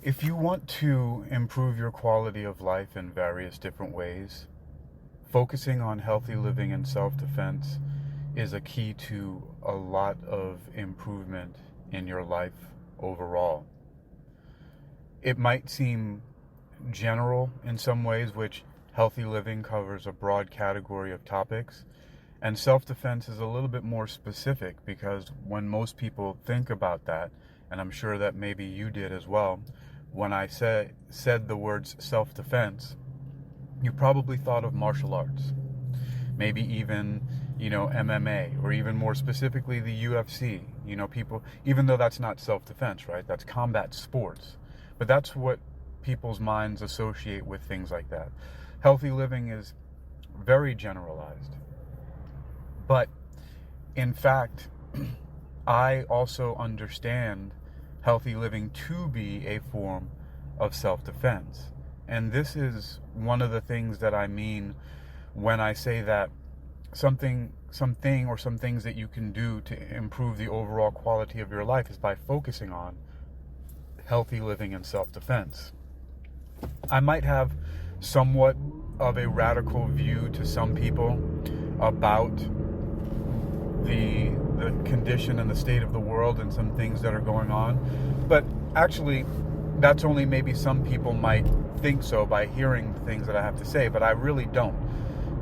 If you want to improve your quality of life in various different ways, focusing on healthy living and self-defense is a key to a lot of improvement in your life overall. It might seem general in some ways, which healthy living covers a broad category of topics, and self-defense is a little bit more specific, because when most people think about that, and I'm sure that maybe you did as well, when I said the words self-defense, you probably thought of martial arts, maybe even, MMA, or even more specifically the UFC. People, even though that's not self-defense, right? That's combat sports. But that's what people's minds associate with things like that. Healthy living is very generalized. But in fact, I also understand healthy living to be a form of self-defense. And this is one of the things that I mean when I say that something or some things that you can do to improve the overall quality of your life is by focusing on healthy living and self-defense. I might have somewhat of a radical view to some people about the condition and the state of the world and some things that are going on, but actually that's only maybe some people might think so by hearing the things that I have to say, but I really don't.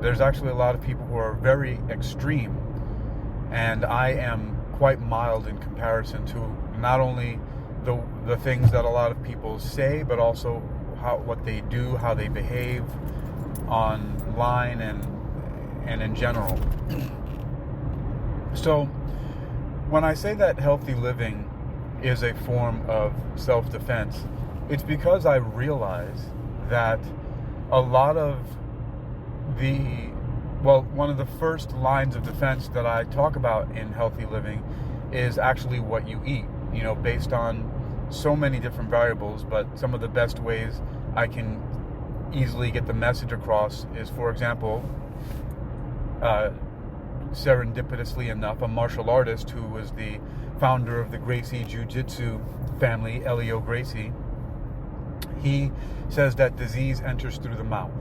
There's actually a lot of people who are very extreme, and I am quite mild in comparison to not only the things that a lot of people say, but also what they do, how they behave online and in general. So when I say that healthy living is a form of self-defense, it's because I realize that a lot of one of the first lines of defense that I talk about in healthy living is actually what you eat, based on so many different variables. But some of the best ways I can easily get the message across is, for example, serendipitously enough, a martial artist who was the founder of the Gracie Jiu-Jitsu family, Elio Gracie, he says that disease enters through the mouth.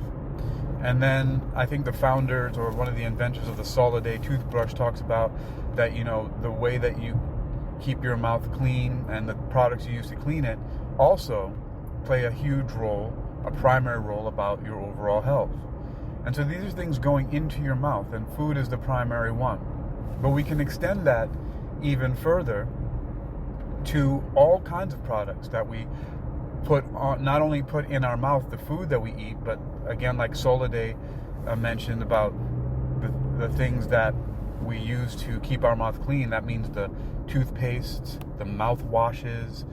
And then I think the founders or one of the inventors of the Solid toothbrush talks about that, the way that you keep your mouth clean and the products you use to clean it also play a huge role, a primary role about your overall health. And so these are things going into your mouth, and food is the primary one. But we can extend that even further to all kinds of products that we put on, not only put in our mouth, the food that we eat, but again, like Soliday mentioned about the things that we use to keep our mouth clean. That means the toothpastes, the mouthwashes,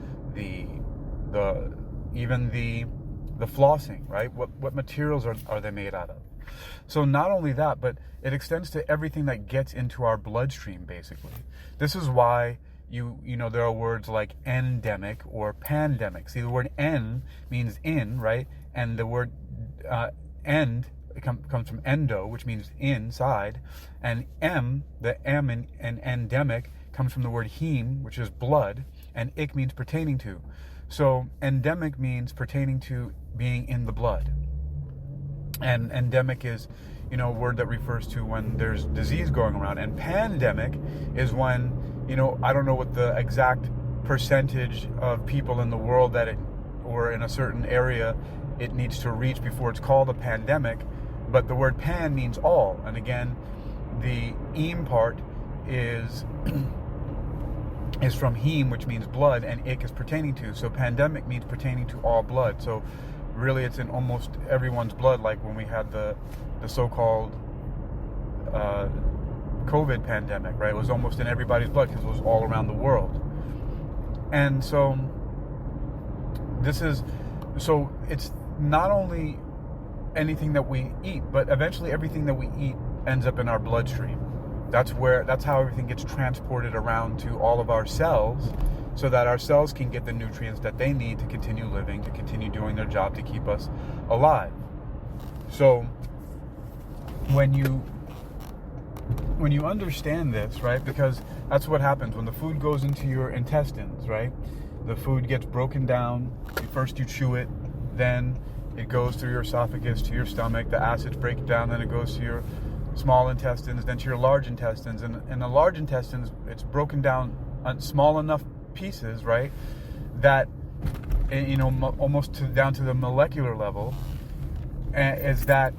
even the flossing, right? What materials are they made out of? So not only that, but it extends to everything that gets into our bloodstream, basically. This is why there are words like endemic or pandemic. See, the word en means in, right? And the word end comes from endo, which means inside. And the M in endemic comes from the word heme, which is blood, and ik means pertaining to. So endemic means pertaining to being in the blood. And endemic is, a word that refers to when there's disease going around. And pandemic is when, I don't know what the exact percentage of people in the world or in a certain area it needs to reach before it's called a pandemic. But the word pan means all. And again, the eem part is from heme, which means blood, and ik is pertaining to. So pandemic means pertaining to all blood. So really it's in almost everyone's blood, like when we had the so-called COVID pandemic, right? It was almost in everybody's blood because it was all around the world. And so it's not only anything that we eat, but eventually everything that we eat ends up in our bloodstream. That's how everything gets transported around to all of our cells, so that our cells can get the nutrients that they need to continue living, to continue doing their job, to keep us alive. So when you understand this, right, because that's what happens when the food goes into your intestines, right? the food gets broken down. First you chew it, then it goes through your esophagus to your stomach. The acids break it down, then it goes to your small intestines, then to your large intestines. And in the large intestines, it's broken down on small enough pieces, right, that, you know, almost down to the molecular level, is that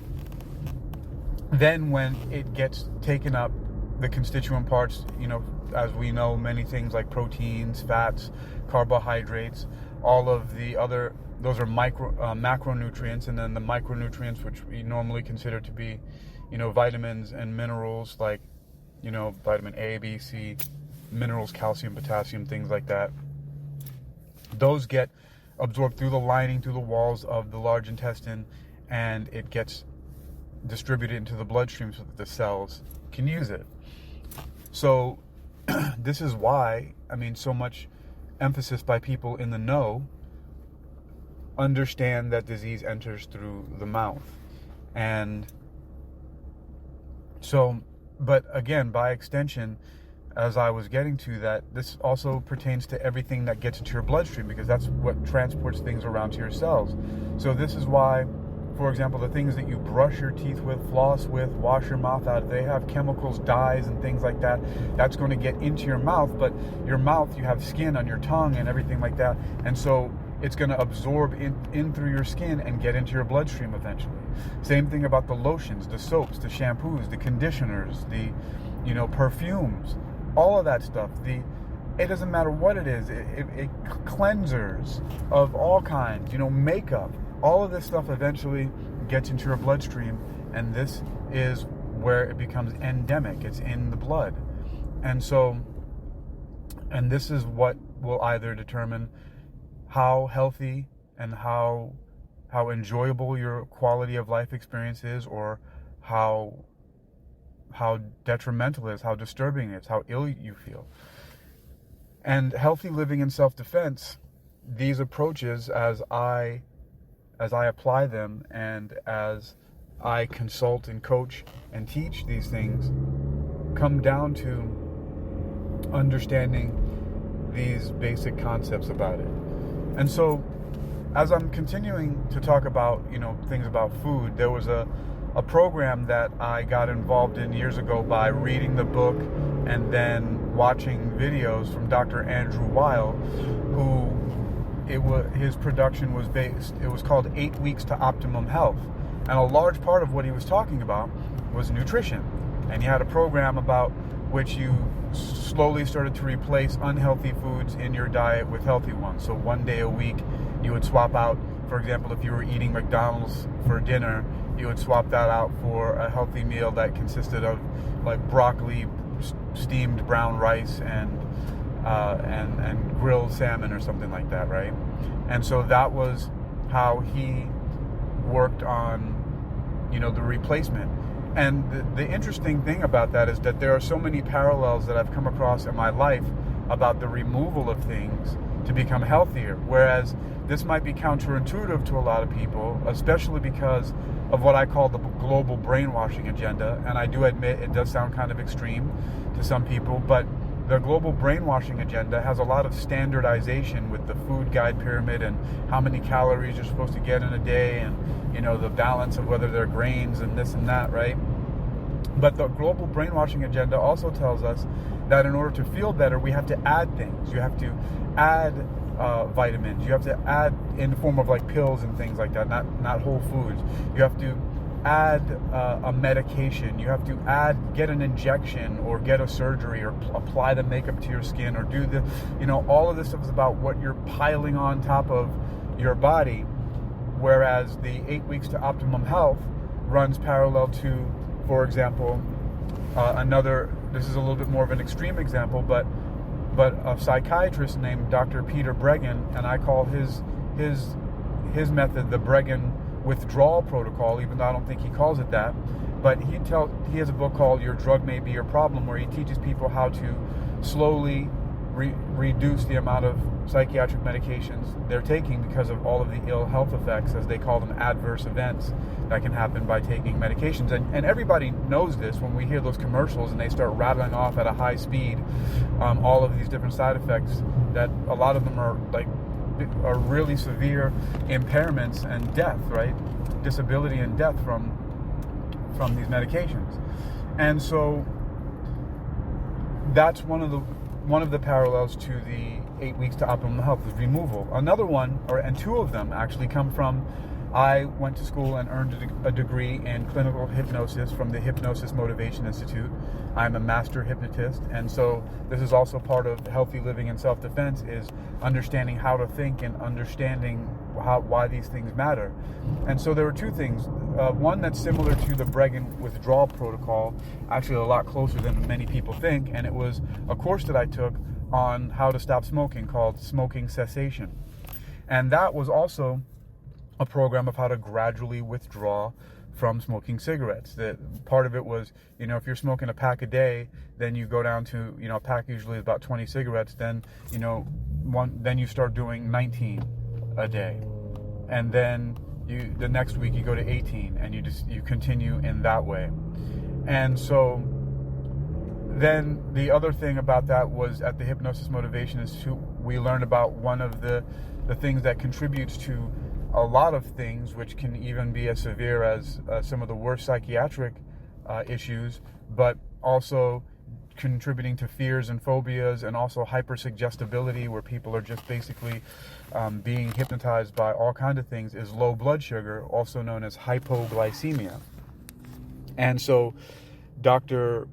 then when it gets taken up, the constituent parts, you know, as we know, many things like proteins, fats, carbohydrates, all of the other, those are macronutrients, and then the micronutrients, which we normally consider to be, you know, vitamins and minerals like, you know, vitamin A, B, C, minerals, calcium, potassium, things like that. Those get absorbed through the lining, through the walls of the large intestine, and it gets distributed into the bloodstream so that the cells can use it. So this is why, I mean, so much emphasis by people in the know understand that disease enters through the mouth. And so, but again, by extension, as I was getting to that, this also pertains to everything that gets into your bloodstream, because that's what transports things around to your cells. So this is why, for example, the things that you brush your teeth with, floss with, wash your mouth out, they have chemicals, dyes, and things like that. That's going to get into your mouth, but your mouth, you have skin on your tongue and everything like that. And so it's going to absorb in through your skin and get into your bloodstream eventually. Same thing about the lotions, the soaps, the shampoos, the conditioners, the, you know, perfumes, all of that stuff. It doesn't matter what it is. It cleansers of all kinds, you know, makeup. All of this stuff eventually gets into your bloodstream, and this is where it becomes endemic. It's in the blood. And so, and this is what will either determine how healthy and how enjoyable your quality of life experience is, or how detrimental it is, how disturbing it is, how ill you feel. And healthy living in self-defense, these approaches, as I apply them and as I consult and coach and teach these things, come down to understanding these basic concepts about it. And so, as I'm continuing to talk about, you know, things about food, there was a program that I got involved in years ago by reading the book and then watching videos from Dr. Andrew Weil, who his production was based, it was called 8 Weeks to Optimum Health. And a large part of what he was talking about was nutrition. And he had a program about which you slowly started to replace unhealthy foods in your diet with healthy ones. So one day a week, you would swap out, for example, if you were eating McDonald's for dinner, you would swap that out for a healthy meal that consisted of like broccoli, steamed brown rice, and grilled salmon or something like that, right? And so that was how he worked on, you know, the replacement. And the interesting thing about that is that there are so many parallels that I've come across in my life about the removal of things to become healthier. Whereas this might be counterintuitive to a lot of people, especially because of what I call the global brainwashing agenda. And I do admit it does sound kind of extreme to some people, but the global brainwashing agenda has a lot of standardization with the food guide pyramid and how many calories you're supposed to get in a day, and, you know, the balance of whether they're grains and this and that, right? But the global brainwashing agenda also tells us that in order to feel better, we have to add things. You have to add vitamins. You have to add in the form of like pills and things like that, not whole foods. You have to add a medication. You have to get an injection or get a surgery or apply the makeup to your skin or do the, you know, all of this stuff is about what you're piling on top of your body. Whereas the 8 Weeks to Optimum Health runs parallel to, for example, this is a little bit more of an extreme example, but a psychiatrist named Dr. Peter Breggin, and I call his method the Breggin withdrawal protocol, even though I don't think he calls it that. But he has a book called Your Drug May Be Your Problem, where he teaches people how to slowly reduce the amount of psychiatric medications they're taking because of all of the ill health effects, as they call them, adverse events that can happen by taking medications. And everybody knows this when we hear those commercials and they start rattling off at a high speed all of these different side effects, that a lot of them are really severe impairments and death, right? Disability and death from these medications. And so that's one of the parallels to the 8 weeks to optimum health, is removal. Another one, and two of them actually, come from, I went to school and earned a degree in clinical hypnosis from the Hypnosis Motivation Institute. I'm a master hypnotist, and so this is also part of healthy living and self-defense, is understanding how to think and understanding why these things matter. And so there were two things. One that's similar to the Bregan withdrawal protocol, actually a lot closer than many people think, and it was a course that I took on how to stop smoking called Smoking Cessation. And that was also a program of how to gradually withdraw from smoking cigarettes. That part of it was, if you're smoking a pack a day, then you go down to, a pack usually is about 20 cigarettes, then, then you start doing 19 a day. And then the next week you go to 18, and you continue in that way. And so then the other thing about that was, at the Hypnosis Motivation Institute, we learned about one of the things that contributes to a lot of things, which can even be as severe as some of the worst psychiatric issues, but also contributing to fears and phobias, and also hypersuggestibility, where people are just basically being hypnotized by all kinds of things, is low blood sugar, also known as hypoglycemia. And so Dr.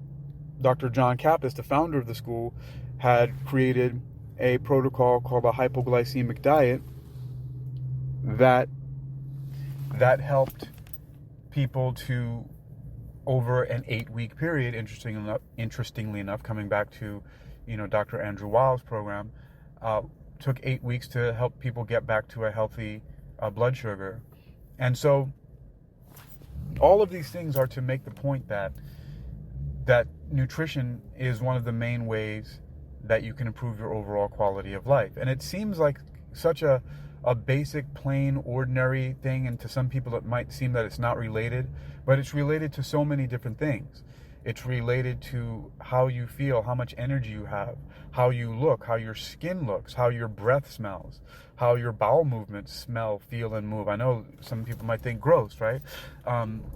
John Kappas, the founder of the school, had created a protocol called a hypoglycemic diet that helped people to, over an 8-week period, interestingly enough, coming back to Dr. Andrew Weil's program, took 8 weeks to help people get back to a healthy blood sugar. And so all of these things are to make the point that nutrition is one of the main ways that you can improve your overall quality of life. And it seems like such a basic, plain, ordinary thing, and to some people it might seem that it's not related, but it's related to so many different things. It's related to how you feel, how much energy you have, how you look, how your skin looks, how your breath smells, how your bowel movements smell, feel, and move. I know some people might think gross, right?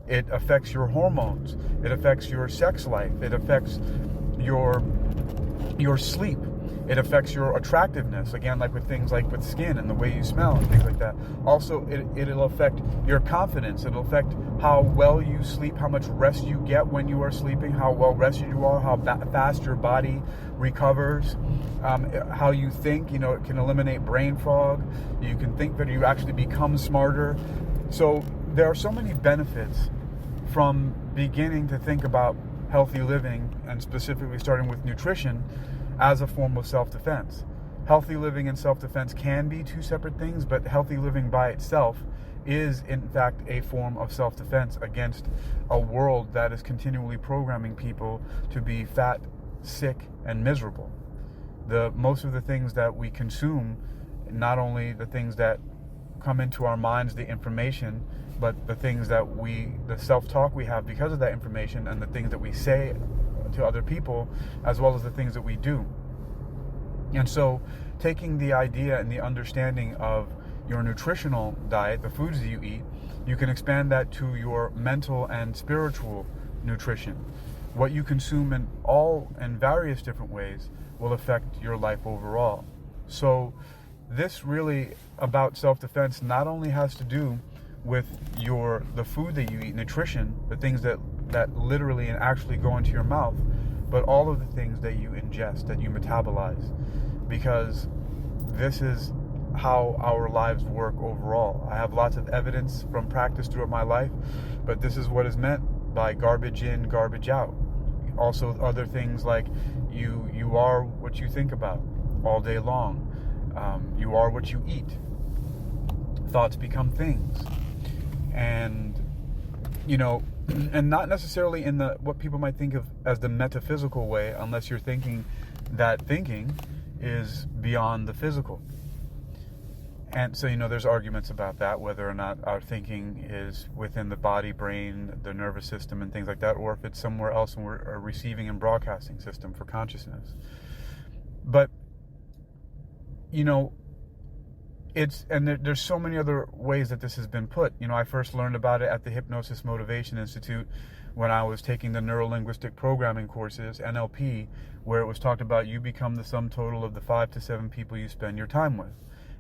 It affects your hormones. It affects your sex life. It affects your sleep. It affects your attractiveness, again, like with things like with skin and the way you smell and things like that. Also, it'll affect your confidence. It'll affect how well you sleep, how much rest you get when you are sleeping, how well rested you are, how fast your body recovers, how you think. It can eliminate brain fog. You can think better. You actually become smarter. So there are so many benefits from beginning to think about healthy living, and specifically starting with nutrition, as a form of self-defense. Healthy living and self-defense can be two separate things, but healthy living by itself is, in fact, a form of self-defense against a world that is continually programming people to be fat, sick, and miserable. Most of the things that we consume, not only the things that come into our minds, the information, but the things that the self-talk we have because of that information, and the things that we say to other people, as well as the things that we do. And so taking the idea and the understanding of your nutritional diet, the foods that you eat, you can expand that to your mental and spiritual nutrition. What you consume in various different ways will affect your life overall. So this really, about self-defense, not only has to do with the food that you eat, nutrition, the things that literally and actually go into your mouth, but all of the things that you ingest, that you metabolize, because this is how our lives work overall. I have lots of evidence from practice throughout my life, but this is what is meant by garbage in, garbage out. Also, other things like you are what you think about all day long. You are what you eat. Thoughts become things. And and not necessarily in what people might think of as the metaphysical way, unless you're thinking that thinking. is beyond the physical. And so, there's arguments about that, whether or not our thinking is within the body, brain, the nervous system, and things like that, or if it's somewhere else and we're a receiving and broadcasting system for consciousness. But, there's so many other ways that this has been put. I first learned about it at the Hypnosis Motivation Institute when I was taking the Neuro-Linguistic Programming courses, NLP, where it was talked about you become the sum total of the 5 to 7 people you spend your time with.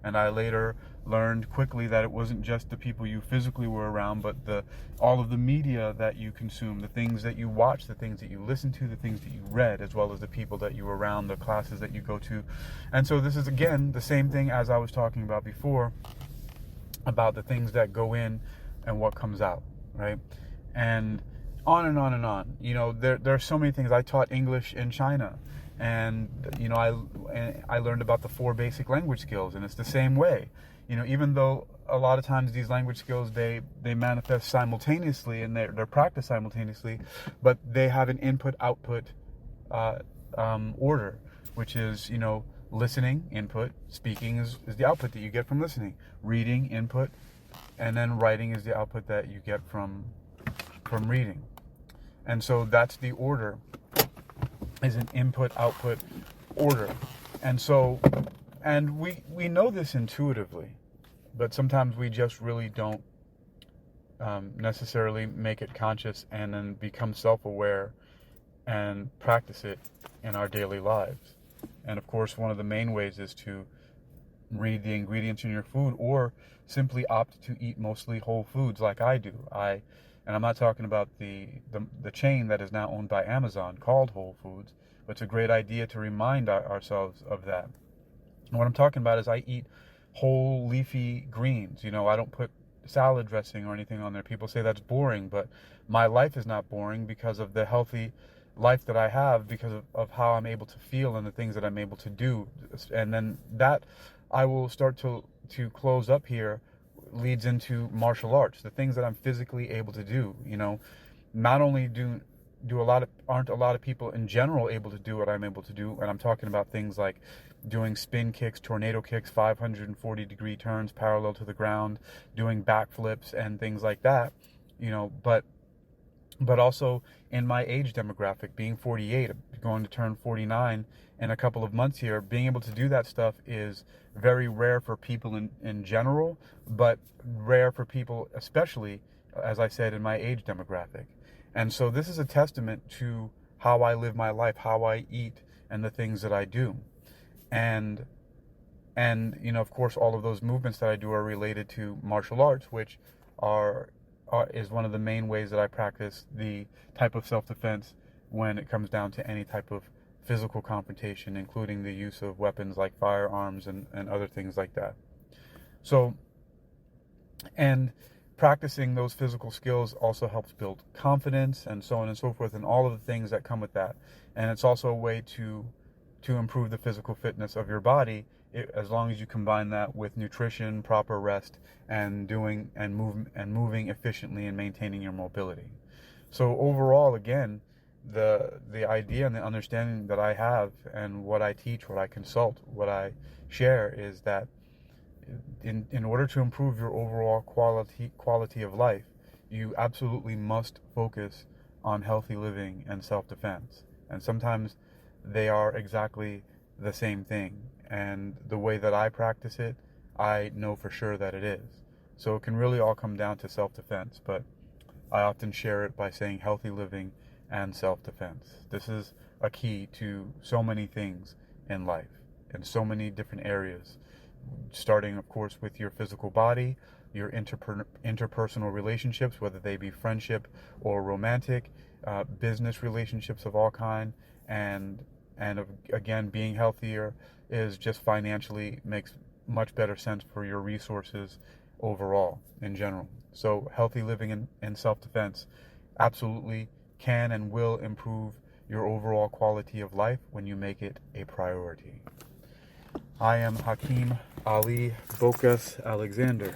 And I later learned quickly that it wasn't just the people you physically were around, but all of the media that you consume, the things that you watch, the things that you listen to, the things that you read, as well as the people that you were around, the classes that you go to. And so this is, again, the same thing as I was talking about before, about the things that go in and what comes out, right? And on and on and on. There are so many things. I taught English in China. And, I learned about the 4 basic language skills, and it's the same way. Even though a lot of times these language skills, they manifest simultaneously and they're practiced simultaneously, but they have an input-output order, which is, listening, input, speaking is the output that you get from listening, reading, input, and then writing is the output that you get from reading. And so that's the order, is an input-output order. And so, and we know this intuitively, but sometimes we just really don't necessarily make it conscious and then become self-aware and practice it in our daily lives. And of course, one of the main ways is to read the ingredients in your food, or simply opt to eat mostly whole foods like I do. And I'm not talking about the chain that is now owned by Amazon called Whole Foods, but it's a great idea to remind ourselves of that. And what I'm talking about is I eat whole leafy greens. I don't put salad dressing or anything on there. People say that's boring, but my life is not boring because of the healthy life that I have, because of how I'm able to feel and the things that I'm able to do. And then that I will start to close up here leads into martial arts, the things that I'm physically able to do. Not only aren't a lot of people in general able to do what I'm able to do, and I'm talking about things like doing spin kicks, tornado kicks, 540-degree turns parallel to the ground, doing backflips and things like that, but also in my age demographic, being 48, going to turn 49 in a couple of months here, being able to do that stuff is very rare for people in general, but rare for people, especially, as I said, in my age demographic. And so this is a testament to how I live my life, how I eat, and the things that I do. And of course, all of those movements that I do are related to martial arts, which is one of the main ways that I practice the type of self-defense when it comes down to any type of physical confrontation, including the use of weapons like firearms and other things like that. So, and practicing those physical skills also helps build confidence and so on and so forth, and all of the things that come with that. And it's also a way to improve the physical fitness of your body, as long as you combine that with nutrition, proper rest, and moving efficiently and maintaining your mobility. So overall, again, the idea and the understanding that I have, and what I teach, what I consult, what I share, is that in order to improve your overall quality of life, you absolutely must focus on healthy living and self-defense. And sometimes they are exactly the same thing. And the way that I practice it, I know for sure that it is. So it can really all come down to self-defense, but I often share it by saying healthy living and self-defense. This is a key to so many things in life, in so many different areas, starting, of course, with your physical body, your interpersonal relationships, whether they be friendship or romantic, business relationships of all kind, and again, being healthier is just financially makes much better sense for your resources overall in general. So healthy living and self-defense absolutely can and will improve your overall quality of life when you make it a priority. I am Hakeem Ali Bokas Alexander.